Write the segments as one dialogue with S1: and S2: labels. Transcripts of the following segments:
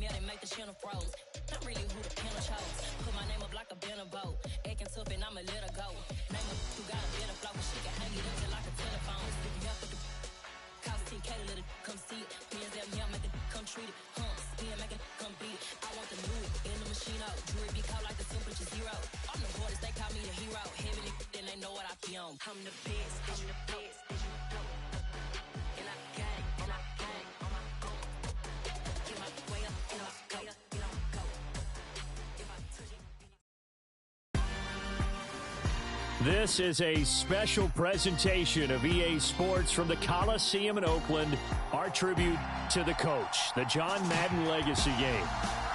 S1: yeah, they make the channel froze. Not really who the panel chose. Put my name up like a banner boat. Acting tough and I'ma let her go. Name her who got a better flow, but she can hang it up just like a telephone. Stick me up with the cause TK to let it come see it. Me and them, yeah, make it come treat it. Spin, make it come beat it. I want the new in the machine out. Jewelry be called like the temperature zero. I'm the hardest, they call me the hero. Heavenly, then they know what I be on. I'm the best, I'm the best. And I got it, and I got it on my own. Get my way up, and I go, and I go. If I touch it.
S2: This is a special presentation of EA Sports from the Coliseum in Oakland, our tribute to the coach, the John Madden Legacy Game.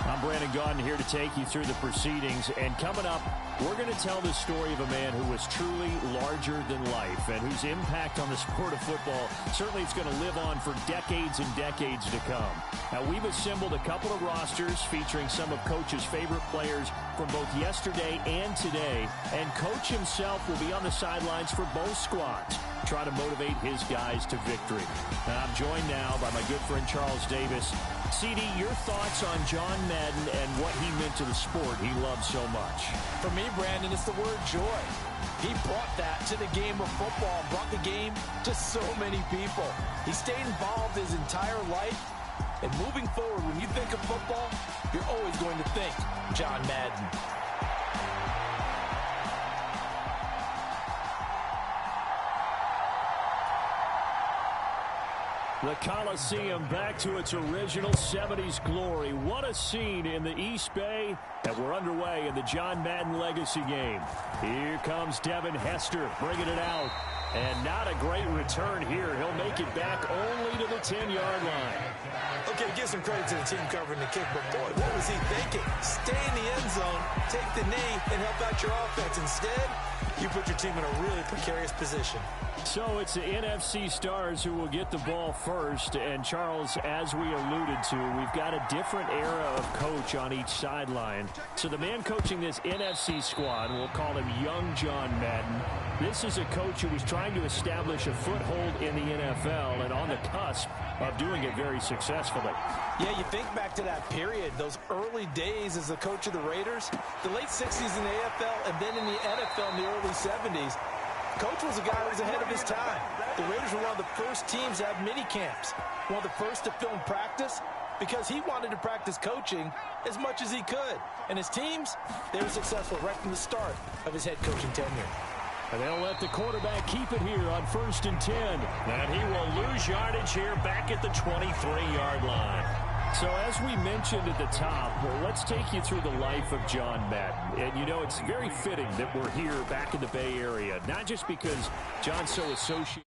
S2: I'm Brandon Gaudin here to take you through the proceedings, and coming up, we're going to tell the story of a man who was truly larger than life and whose impact on the sport of football certainly is going to live on for decades and decades to come. Now, we've assembled a couple of rosters featuring some of Coach's favorite players from both yesterday and today, and Coach himself will be on the sidelines for both squads, try to motivate his guys to victory. And I'm joined now by my good friend Charles Davis. CD, your thoughts on John Madden and what he meant to the sport he loved so much?
S3: For me, Brandon, it's the word joy. He brought that to the game of football, brought the game to so many people. He stayed involved his entire life. And moving forward, when you think of football, you're always going to think John Madden.
S2: The Coliseum back to its original 70s glory. What a scene in the East Bay, and we're underway in the John Madden Legacy Game. Here comes Devin Hester bringing it out. And not a great return here. He'll make it back only to the 10-yard line.
S3: Okay, give some credit to the team covering the kick, but boy, what was he thinking? Stay in the end zone, take the knee, and help out your offense. Instead, you put your team in a really precarious position.
S2: So it's the NFC Stars who will get the ball first. And, Charles, as we alluded to, we've got a different era of coach on each sideline. So the man coaching this NFC squad, we'll call him Young John Madden. This is a coach who was trying to establish a foothold in the NFL and on the cusp of doing it very successfully.
S3: Yeah, you think back to that period, those early days as the coach of the Raiders, the late 60s in the AFL, and then in the NFL in the early 70s. Coach was a guy who was ahead of his time. The Raiders were one of the first teams to have mini camps, one of the first to film practice, because he wanted to practice coaching as much as he could. And his teams, they were successful right from the start of his head coaching tenure.
S2: And they'll let the quarterback keep it here on 1st and 10. And he will lose yardage here back at the 23-yard line. So as we mentioned at the top, let's take you through the life of John Madden. And, you know, it's very fitting that we're here back in the Bay Area, not just because John's so associated